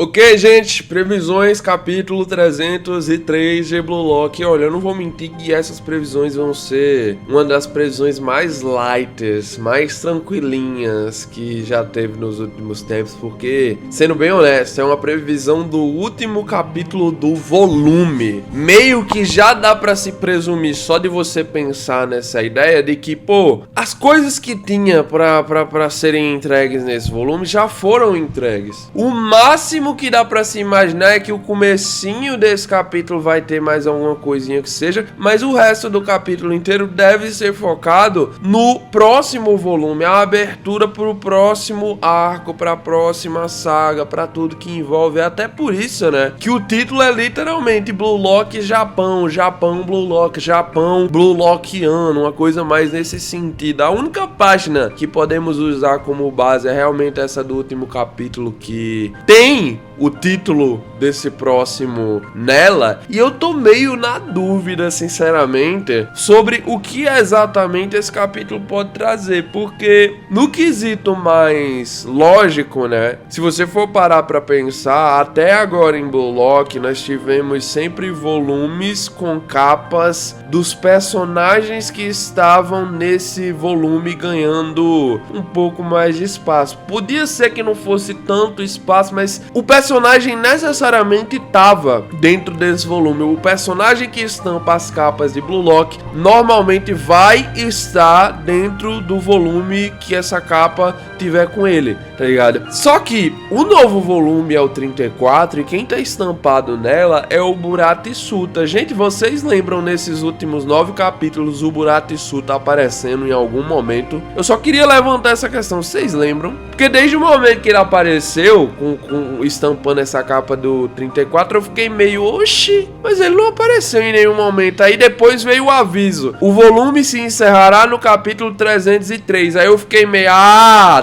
Ok, gente, previsões, capítulo 303 de Blue Lock. Olha, eu não vou mentir que essas previsões vão ser uma das previsões mais lights, mais tranquilinhas que já teve nos últimos tempos, porque, sendo bem honesto, é uma previsão do último capítulo do volume. Meio que já dá pra se presumir só de você pensar nessa ideia de que, pô, as coisas que tinha pra serem entregues nesse volume já foram entregues. O máximo que dá pra se imaginar é que o comecinho desse capítulo vai ter mais alguma coisinha que seja, mas o resto do capítulo inteiro deve ser focado no próximo volume, a abertura pro próximo arco, pra próxima saga, pra tudo que envolve. Até por isso, né, que o título é literalmente Blue Lock Japão, Japão Blue Lock, Japão Blue Lockiano, uma coisa mais nesse sentido. A única página que podemos usar como base é realmente essa do último capítulo, que tem o título desse próximo nela, e eu tô meio na dúvida, sinceramente, sobre o que exatamente esse capítulo pode trazer, porque no quesito mais lógico, né, se você for parar pra pensar, até agora em Blue Lock nós tivemos sempre volumes com capas dos personagens que estavam nesse volume ganhando um pouco mais de espaço. Podia ser que não fosse tanto espaço, mas o personagem necessariamente estava dentro desse volume. O personagem que estampa as capas de Blue Lock normalmente vai estar dentro do volume que essa capa tiver com ele, tá ligado? Só que o novo volume é o 34 e quem tá estampado nela é o Buratssuta. Gente, vocês lembram nesses últimos 9 capítulos o Buratssuta aparecendo em algum momento? Eu só queria levantar essa questão, vocês lembram? Porque desde o momento que ele apareceu com estampando essa capa do 34, eu fiquei meio, oxi, mas ele não apareceu em nenhum momento. Aí depois veio o aviso: o volume se encerrará no capítulo 303. Aí eu fiquei meio,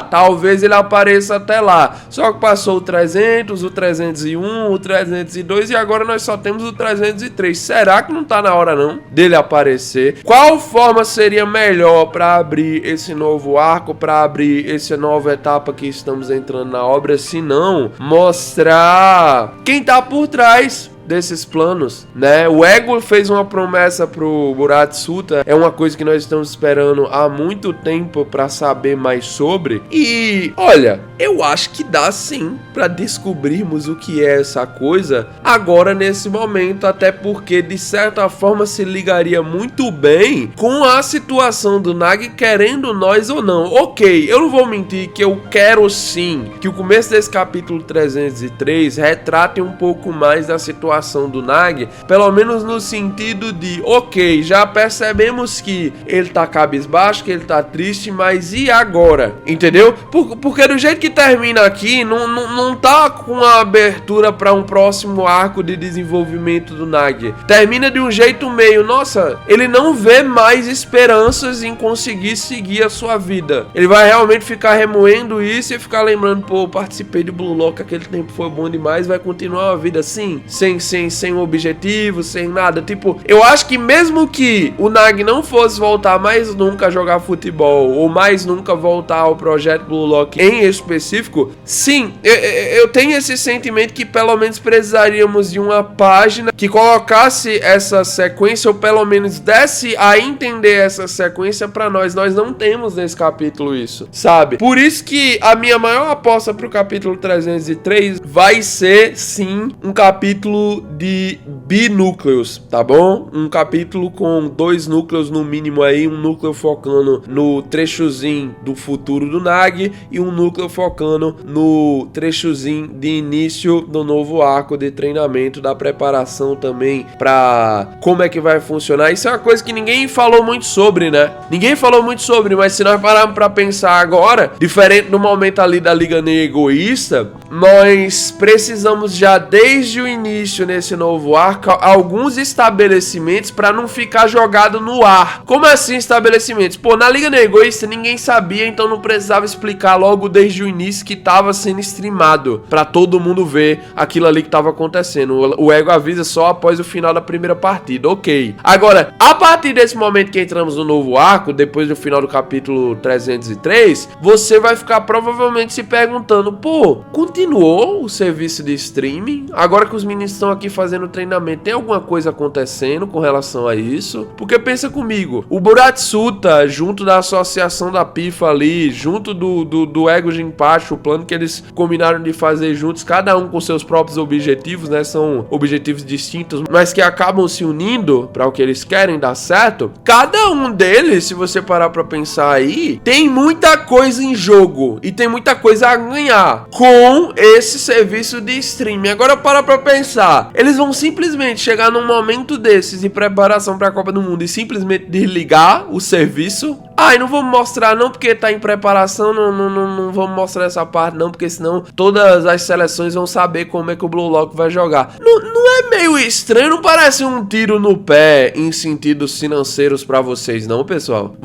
talvez ele apareça até lá. Só que passou o 300, o 301, o 302 e agora nós só temos o 303. Será que não tá na hora não dele aparecer? Qual forma seria melhor para abrir esse novo arco, para abrir essa nova etapa que estamos entrando na obra, se não mostrar quem tá por trás desses planos, né? O Ego fez uma promessa pro Buratssuta, é uma coisa que nós estamos esperando há muito tempo pra saber mais sobre, e olha, eu acho que dá sim pra descobrirmos o que é essa coisa agora nesse momento, até porque de certa forma se ligaria muito bem com a situação do Nagi, querendo nós ou não. Ok, eu não vou mentir que eu quero sim que o começo desse capítulo 303 retrate um pouco mais da situação do Nagi, pelo menos no sentido de, ok, já percebemos que ele tá cabisbaixo, que ele tá triste, mas e agora? Entendeu? Porque do jeito que termina aqui, não tá com a abertura para um próximo arco de desenvolvimento do Nagi. Termina de um jeito meio, nossa, ele não vê mais esperanças em conseguir seguir a sua vida. Ele vai realmente ficar remoendo isso e ficar lembrando, pô, participei de Blue Lock, aquele tempo foi bom demais, vai continuar a vida assim, sem objetivo, sem nada. Tipo, eu acho que mesmo que o Nagi não fosse voltar mais nunca a jogar futebol, ou mais nunca voltar ao projeto Blue Lock em específico, sim, eu tenho esse sentimento que pelo menos precisaríamos de uma página que colocasse essa sequência, ou pelo menos desse a entender essa sequência pra nós. Nós não temos nesse capítulo isso, sabe? Por isso que a minha maior aposta pro capítulo 303 vai ser, sim, um capítulo de binúcleos, tá bom? Um capítulo com 2 núcleos no mínimo aí, um núcleo focando no trechozinho do futuro do Nagi e um núcleo focando no trechozinho de início do novo arco de treinamento, da preparação também pra como é que vai funcionar. Isso é uma coisa que ninguém falou muito sobre, né? Ninguém falou muito sobre, mas se nós pararmos pra pensar agora, diferente do momento ali da Liga Negra Egoísta, nós precisamos já desde o início nesse novo arco alguns estabelecimentos para não ficar jogado no ar. Como assim estabelecimentos? Pô, na Liga Egoísta ninguém sabia, então não precisava explicar logo desde o início que tava sendo streamado para todo mundo ver aquilo ali que tava acontecendo. O Ego avisa só após o final da primeira partida, ok. Agora, a partir desse momento que entramos no novo arco, depois do final do capítulo 303, você vai ficar provavelmente se perguntando, pô, continuou o serviço de streaming? Agora que os meninos estão aqui fazendo treinamento, tem alguma coisa acontecendo com relação a isso? Porque pensa comigo, o Buratsuta, junto da associação da Pifa ali, junto do Ego Jinpachi, o plano que eles combinaram de fazer juntos, cada um com seus próprios objetivos, né? São objetivos distintos, mas que acabam se unindo para o que eles querem dar certo. Cada um deles, se você parar para pensar aí, tem muita coisa em jogo e tem muita coisa a ganhar com esse serviço de streaming. Agora para pra pensar, eles vão simplesmente chegar num momento desses de preparação para a Copa do Mundo e simplesmente desligar o serviço. E não vamos mostrar não porque tá em preparação, não vamos mostrar essa parte não, porque senão todas as seleções vão saber como é que o Blue Lock vai jogar. Não é meio estranho? Não parece um tiro no pé em sentidos financeiros pra vocês não, pessoal?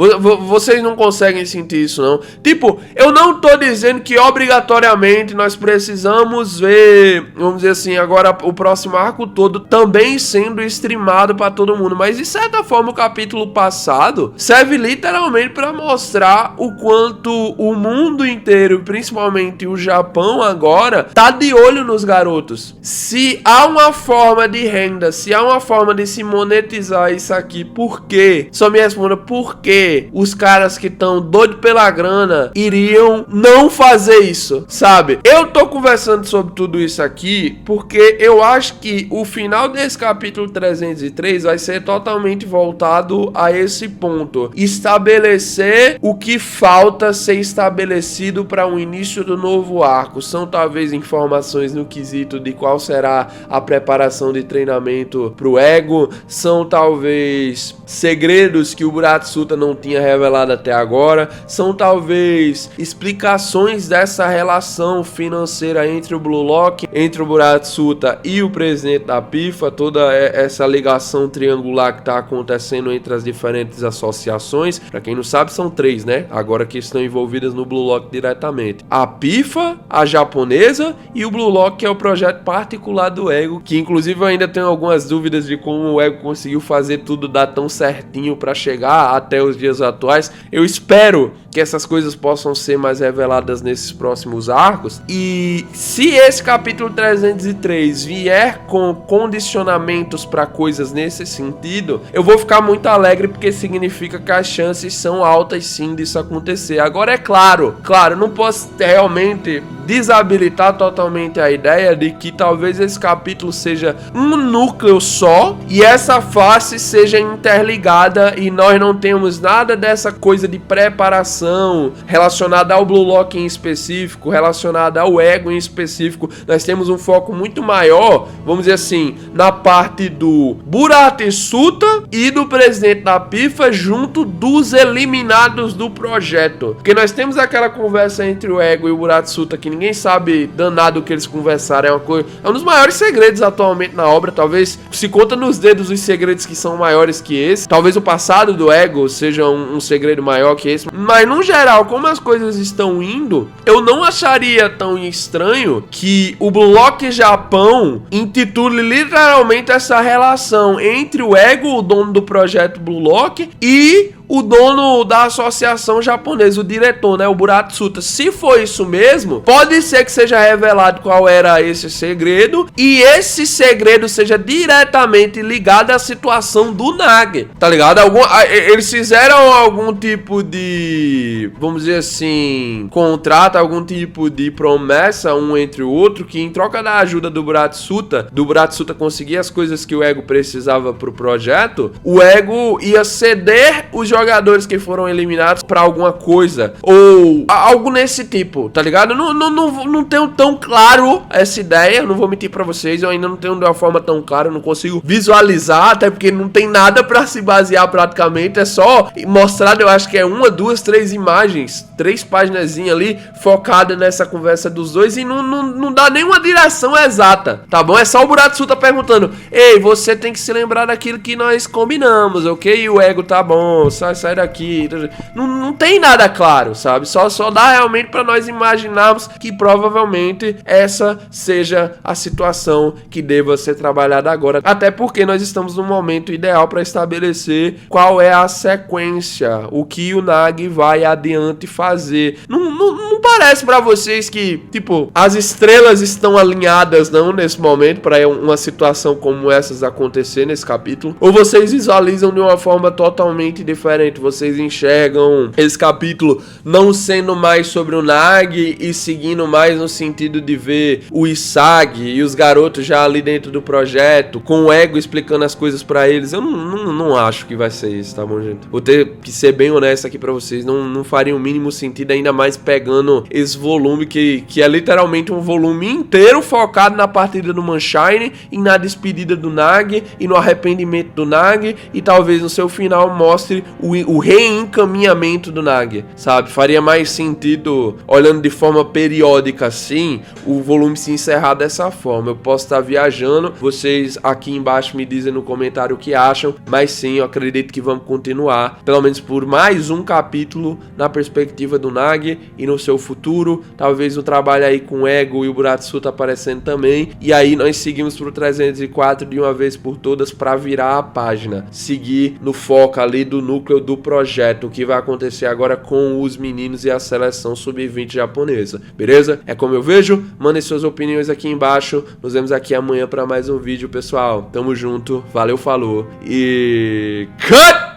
Vocês não conseguem sentir isso não? Tipo, eu não tô dizendo que obrigatoriamente nós precisamos ver, vamos dizer assim, agora o próximo arco todo também sendo streamado pra todo mundo, mas de certa forma o capítulo passado serve literalmente para mostrar o quanto o mundo inteiro, principalmente o Japão agora, tá de olho nos garotos. Se há uma forma de renda, se há uma forma de se monetizar isso aqui, por quê? Só me responda por que os caras que estão doidos pela grana iriam não fazer isso, sabe? Eu tô conversando sobre tudo isso aqui porque eu acho que o final desse capítulo 303 vai ser totalmente voltado a esse ponto. Estabelecer o que falta ser estabelecido para o início do novo arco. São talvez informações no quesito de qual será a preparação de treinamento pro Ego, são talvez segredos que o Buratsuta não tinha revelado até agora, são talvez explicações dessa relação financeira entre o Blue Lock, entre o Buratsuta e o presidente da Pifa, toda essa ligação triangular que está acontecendo entre as diferentes associações. Para quem não sabe, são 3, né? Agora que estão envolvidas no Blue Lock diretamente. A Pifa, a japonesa e o Blue Lock, que é o projeto particular do Ego, que inclusive eu ainda tenho algumas dúvidas de como o Ego conseguiu fazer tudo dar tão certinho para chegar até os dias atuais. Eu espero que essas coisas possam ser mais reveladas nesses próximos arcos. E se esse capítulo 303 vier com condicionamentos para coisas nesse sentido, eu vou ficar muito alegre, porque significa que as chances são altas sim disso acontecer. Agora é claro, não posso realmente desabilitar totalmente a ideia de que talvez esse capítulo seja um núcleo só e essa face seja interligada e nós não temos nada dessa coisa de preparação relacionada ao Blue Lock em específico, relacionada ao Ego em específico. Nós temos um foco muito maior, vamos dizer assim, na parte do Buratsuta e do presidente da Pifa junto dos eliminados do projeto. Porque nós temos aquela conversa entre o Ego e o Buratsuta que ninguém sabe danado o que eles conversaram. É um dos maiores segredos atualmente na obra. Talvez se conta nos dedos os segredos que são maiores que esse. Talvez o passado do Ego seja um segredo maior que esse. Mas no geral, como as coisas estão indo, eu não acharia tão estranho que o Blue Lock Japão intitule literalmente essa relação entre o Ego, o dono do projeto Blue Lock, e o dono da associação japonesa, o diretor, né, o Buratsuta. Se for isso mesmo, pode ser que seja revelado qual era esse segredo, e esse segredo seja diretamente ligado à situação do Nagi, tá ligado? Eles fizeram algum tipo de, vamos dizer assim, contrato, algum tipo de promessa um entre o outro, que em troca da ajuda do Buratsuta conseguir as coisas que o Ego precisava pro projeto, o Ego ia ceder os jogadores jogadores que foram eliminados pra alguma coisa, ou algo nesse tipo, tá ligado? Não tenho tão claro essa ideia, não vou mentir pra vocês, eu ainda não tenho de uma forma tão clara, eu não consigo visualizar, até porque não tem nada pra se basear praticamente, é só mostrado, eu acho que é 1, 2, 3 imagens, 3 paginazinhas ali, focada nessa conversa dos dois, e não dá nenhuma direção exata, tá bom? É só o Buratsu perguntando, ei, você tem que se lembrar daquilo que nós combinamos, ok? E o Ego, tá bom, sai daqui. Não tem nada claro, sabe? Só dá realmente pra nós imaginarmos que provavelmente essa seja a situação que deva ser trabalhada agora, até porque nós estamos no momento ideal para estabelecer qual é a sequência, o que o Nagi vai adiante fazer. Não parece pra vocês que, tipo, as estrelas estão alinhadas, não, nesse momento, pra uma situação como essas acontecer nesse capítulo? Ou vocês visualizam de uma forma totalmente diferente? Vocês enxergam esse capítulo não sendo mais sobre o Nagi e seguindo mais no sentido de ver o Isagi e os garotos já ali dentro do projeto, com o Ego explicando as coisas pra eles? Eu não acho que vai ser isso, tá bom, gente? Vou ter que ser bem honesto aqui pra vocês, não faria o mínimo sentido, ainda mais pegando esse volume que é literalmente um volume inteiro focado na partida do Sunshine e na despedida do Nagi e no arrependimento do Nagi, e talvez no seu final mostre o reencaminhamento do Nagi, sabe? Faria mais sentido, olhando de forma periódica assim, o volume se encerrar dessa forma. Eu posso estar viajando, vocês aqui embaixo me dizem no comentário o que acham, mas sim, eu acredito que vamos continuar, pelo menos por mais um capítulo, na perspectiva do Nagi e no seu futuro, talvez o trabalho aí com o Ego e o Buratsu tá aparecendo também, e aí nós seguimos pro 304 de uma vez por todas para virar a página, seguir no foco ali do núcleo do projeto, o que vai acontecer agora com os meninos e a seleção sub-20 japonesa, beleza? É como eu vejo, mandem suas opiniões aqui embaixo, nos vemos aqui amanhã para mais um vídeo, pessoal, tamo junto, valeu, falou e... Cut!